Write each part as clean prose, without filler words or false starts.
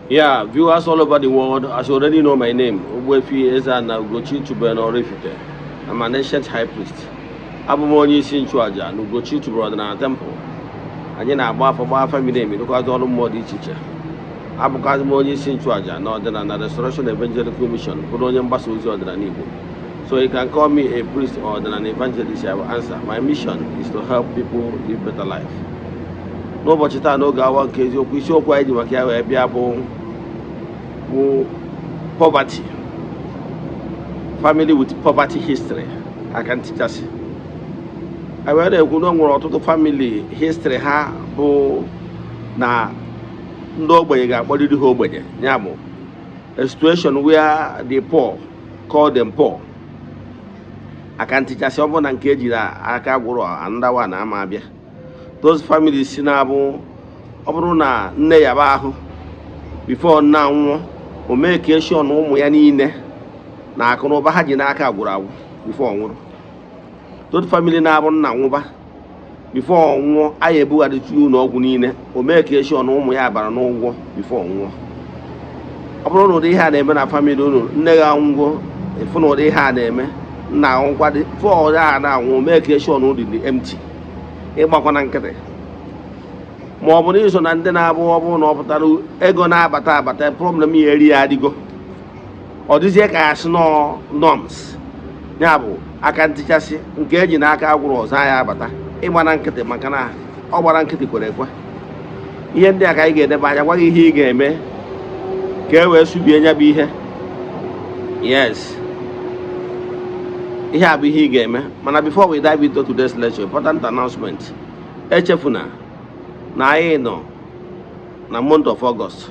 Yeah, viewers all over the world, as you already know my name, Ogbuefi Eze-Ana Ugochitubelu Oraifite. I'm an ancient high priest. Abụ m onye isi nchụaja na Ugochitubelu ọdịnala temple. Anyị na-agba afọ gba afa miri emi dịkwazị ọrụ mmụọ dị iche iche. Abụkwazị m onye isi nchụaja na ọdịnala Restoration Evangelical Mission, bụrụ onye mgbasa ozi ọdịnala Igbo. So you can call me a priest or an evangelist, I will answer. My mission is to help people live better life. N'ụbọchị taa n'oge awa nke eziokwu isiokwu anyị ji maka ya wee bịa bụ poverty, family with poverty history. I can teach us. I were ekwu na nwere ọtụtụ family history ha bụ na ndị ogbenye ga-akpọrịrị ha ogbenye, ya bụ a situation where the poor call them poor. I can teach us ọ bụ na nke ejiri aka gwụrụ andawa na ama abịa. Those families si na-abụ ọ bụrụ na nne ya ba ahụ before nna nwụọ, o mee ka eshọ na ụmụ ya niile na akụ na ụba ha ji n'aka gwụrụ agwụ before ọ nwụrụ. Those family na-abụ nna nwụba before ọ nwụọ, anyị ebugharịcha ụlọ ọgwụ niile, o mee ka eshọ na ụmụ ya bara n'ụgwọ before ọ nwụọ. Ọ bụrụ na ụdị ihe a na-eme na family unu, nne ya nwụọ, ịfụ na ụdị ihe a na-eme, nna nwụkwadị before ọ ya na-anwụ, o mee ka eshọ na ụdị dị empty, ịgbakwa na nkịtị. Ma ọ bụ na iso na ndị na-abụ ọ bụrụ na ọ pụtara ego na-abata abata, problem ya eri ya adịgo, ọ dịzie ka ya sị nọ norms, ya bụ aka ntịchasị nke eji n'aka agwụrụ ọzọ ya abata, ịgba na nkịtị maka na ọ gbara nkịtị kwere ekwe. Ihe ndị a ka anyị ga-edebe anya, gwa gị ihe ị ga-eme ka e wee subie nya bụ ihe. Yes, ihe a bụ ihe ị ga-eme. Mana before we dive into today's lecture, important announcement. Echefuna na anyị nọ na month of August.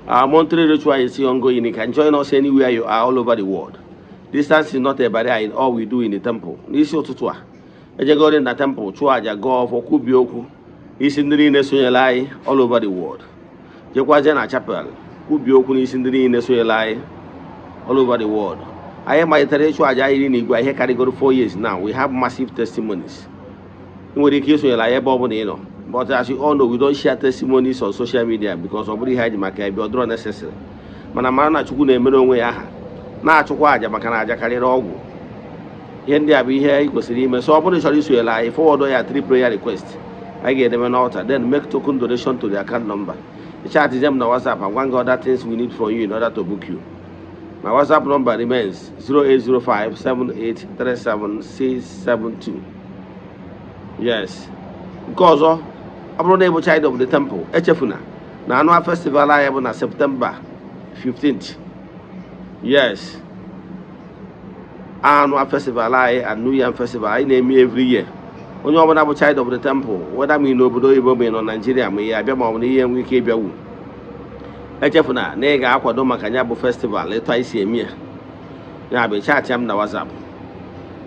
Our monthly ritual is still ongoing. You can join us anywhere you are all over the world. Distance is not a barrier in all we do in the temple. N'isi ụtụtụ a, ejegori na temple chụọ aja gọọ ọfọ kwubi okwu n'isi ndị niile sonyela anyị all over the world. Jekwazie na chapel kwubi okwu n'isi ndị niile sonyela anyị all over the world. Anyị malitere ịchụ aja iri n'igwe ihe karịgoro 4 years now. We have massive testimonies. Nwere ike isonyela anyị ebe ọ bụla ị nọ. But as you all know, we don't share testimonies on social media because of the maka ebe ọ dịrọ necessary. Mana mara na Chukwu na-emere onwe ya aha, na-achụkwa aja maka na aja karịrị ọgwụ. Ihe ndị a bụ ihe ị kwesịrị ime. So ọ bụrụ na ị chọrọ isonyela anyị, forward ya 3 prayer request. I ga-edeme n'altar, then make token donation to the account number. Chat them na WhatsApp and one other things we need from you in order to book you. My WhatsApp number remains 0805 7837672. Yes. Nke ọzọ, ọ bụrụ na ị bụ child of the temple, echefuna na annual festival anyị bụ na September 15th. Yes, annual festival anyị and New Year festival anyị na-eme every year. Onye ọbụla bụ child of the temple, whether ma ị n'obodo oyibo ma ị nọ Nigeria ma ị abịa ma ọ bụ na ihe nwee ike ịbịawu, echefuna na ị ga-akwado maka ya bụ festival etu anyị si eme ya. Ya bụ chat ya m na WhatsApp.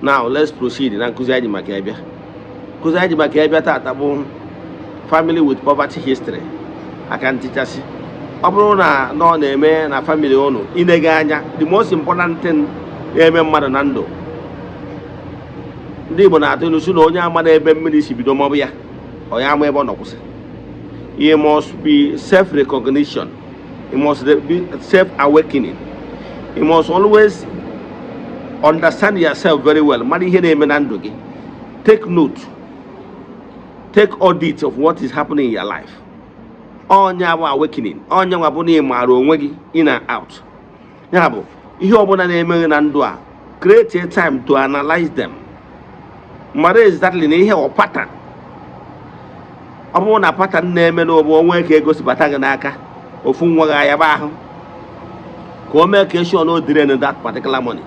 Now let's proceed na nkụzi anyị maka ịbịa. Nkụzi anyị maka ịbịa taata bụ family with poverty history. Aka ntịchasị. Ọ bụrụ na ọ na-eme na family unu, inege anya, the most important thing na-eme mmadụ na ndụ. Ndị Igbo na-atụ ilu sị na onye ama na ebe mmiri si bido maọbụ ya, ọ ya ama ebe ọ nọ kwụsị. It must be self-recognition. It must be self-awakening. You must always understand yourself very well. Mara ihe na-eme na ndụ gị. Take note. Take audit of what is happening in your life. Onye bụ awakening. Onye nwa bụ na ị maara onwe gị in and out. Ya bụ ihe ọbụla na-eme na ndụ a, create a time to analyze them. Mara exactly na ihe ọ pattern. Ọ bụrụ na pattern na-eme n'obo onwe ka egosipụta gị n'aka, ofu nwa gị ya ba ahụ ka o mee ka eshọ na o dire na that particular money.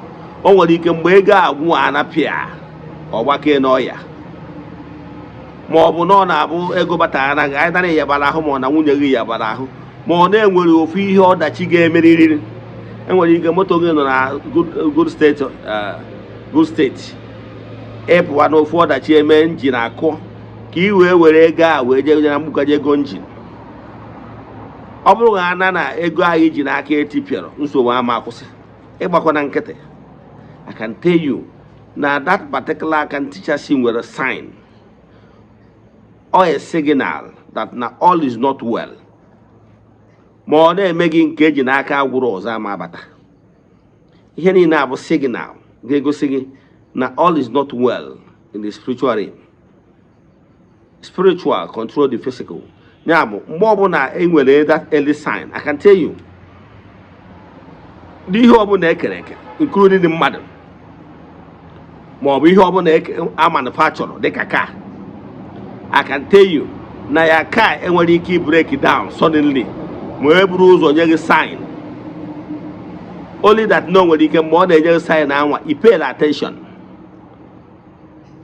O nwere ike mgbe ego agwụ anapịa ọgbakee n'ọya, ma ọ bụ na ọ na-abụ ego batara na gị anyị dara yabara ahụ, ma ọ na nwunye gị yabara ahụ, ma ọ na-enwere ofu ihe ọdachi ga-emerịrị. Enwere ike moto gị nọ na good state ịpụwa na ofu ọdachi eme njin akụ ka ị were ego a wee jee na mbugaje ego njin. Ọ bụrụ na ego anyị ji n'aka etipịara, nsogbu ama akwụsị, ịgbakwa na nkịtị. I can tell you na that particular can teacher see with a sign or a signal that now all is not well. ma ọ na-eme gị nke eji n'aka agwụrụ ọzọ ama abata. Ihe niile abụ signal ga-egosi gị na all is not well in the spiritual realm. Spiritual control the physical. Ya bụ mgbe ọbụla enwere that early sign, I can tell you, n'ihe ọbụla ekere eke including the mmadụ ma ọ bụ ihe ọbụla a manufacture dịka car, I can tell you na ya car enwere ike break down suddenly ma e buru ụzọ nye gị sign. Only that no nwere ike mgbe ọ na-enye gị sign anwa i pay attention.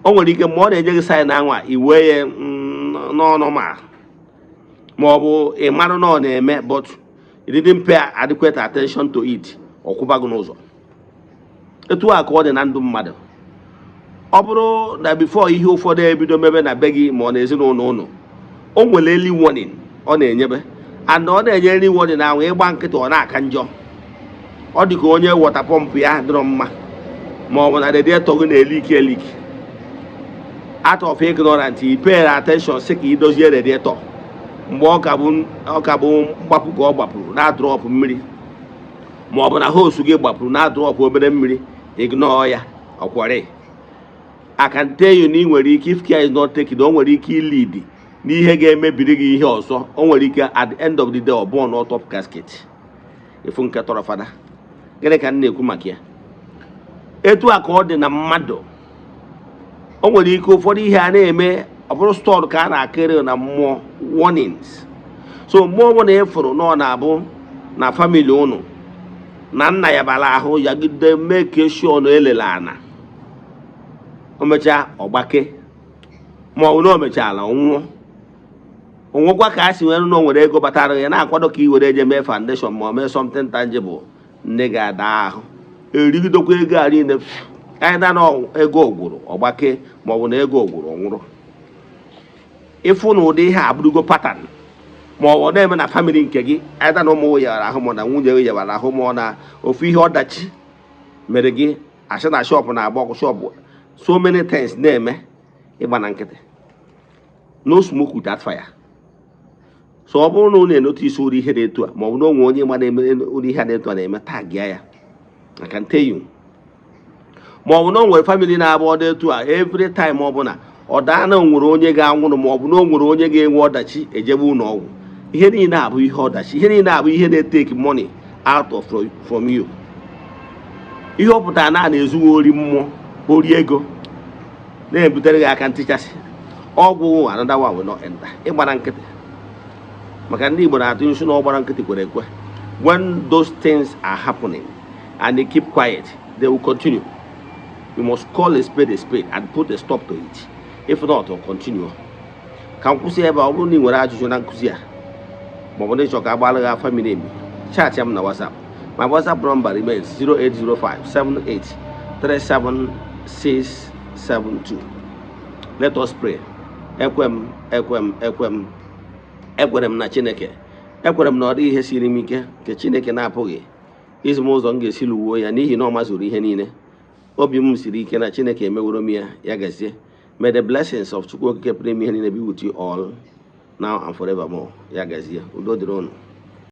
O nwere ike mgbe ọ na-enye gị sign anwa i wee ya n'ọnụ ma ọ bụ ị mara na ọ na-eme but you didn't pay adequate attention to it. Ọkwụba gị n'ụzọ. Etu a ka ọ dị na ndụ mmadụ. Ọ bụrụ na before ihe ụfọdụ ebido mebe na be gị ma ọ na ezinụlọ ụnụ, o nwere early warning ọ na-enyebe, and ọ na-enye early warning ahụ ịgba nkịtị ọ na-aka njọ. Ọ dị ka onye wọta pọmpụ ya dịrọ mma ma ọ bụ na radiator gị na-eliki. Out of ignorance, i pay attention sị ka ị dozie radiator mgbe ọ ka bụ mgbapụ ka ọ gbapụrụ na drọpụ mmiri ma ọ bụ na hose gị gbapụrụ na drọpụ obere mmiri, ignore ya ọkwari. I can tell you na ị nwere ike, if care is not taken, o nwere ike lead n'ihe ga-emebiri gị ihe ọzọ. O nwere ike at the end of the day ọ born out of casket. Ifu nke tọrọ fada. Gịnị ka m na-ekwu maka ya? Etu a ka ọ dị na mmadụ. O nwere ike ụfọdụ ihe a na-eme ọ bụrụ stọọdụ ka a na-akịrị na mmụọ warnings. So mgbe ọ bụla ịfụrụ na ọ na-abụ na family ụnụ na nna ya bara ahụ ya gide make sure na elele ana, o mechaa ọgbake ma ọ bụ na o mechaala onwekwa ka a si nwere na o nwere ego batara ya na-akwado ka i were eje mee foundation ma ọ mee something tangible, nne ga-ada ahụ erigidokwa ego a niile anyị na ego ogwuru ọgbake ma ọ bụ na ego ogwuru ọnwụrụ. Ịfụ na ụdị ihe abụrụgo pattern ma ọ na-eme na family nke gị, anyị na ụmụ yara ahụ ma na nwunye gị yara ahụ ma ọ na ofu ihe ọdachi mere gị asị na shop na-agba ọkụ shop, so many things na-eme ịgba na nkịtị. No smoke without fire. So ọ bụrụ na ụ na-enote isi ụdị ihe dị etu a ma ọ bụ na onwe onye ma na-eme ụdị ihe dị etu a na-eme tag ya, I can tell you. Ma ọ bụ na o nwere family na-abụ ọ dị etu a every time ọ bụ na ọ daa na nwere onye ga-anwụrụ ma ọ bụ na o nwere onye ga-enwe ọdachi ejebe ụlọ ọgwụ. Ihe niile abụ ihe ọdachi. Ihe niile abụ ihe na-etake money out of from you. Ihe ọ pụtara na na-ezughị ori mmụọ, ori ego, na-ebutere gị aka ntichasị. Ọgwụ another one will not enter. Ịgbara nkịtị. Maka ndị Igbo na-atụ nsu na ọgbara nkịtị kwere ekwe. When those things are happening and they keep quiet, they will continue. You must call a spade and put a stop to it. If not, it will continue. Ka nkwụsị ebe ọ bụrụ na ị nwere ajụjụ na nkụzi a ma ọ bụ na ịchọ ka agbara gị family m, chat ya m na WhatsApp. My WhatsApp number remains 08057837672. Let us pray. Ekwem ekwere m na Chineke. Ekwere m na ọ dị ihe siri m ike nke Chineke na-apụghị izi m ụzọ m ga-esi luwo ya n'ihi na ọ mazuru ihe niile. Obi m siri ike na Chineke emeworo m ya, ya gazie. May the blessings of Chukwu Okike pụrụ ime ihe niile be with you all now and forevermore. Ya gazie. Udo dịrị unu.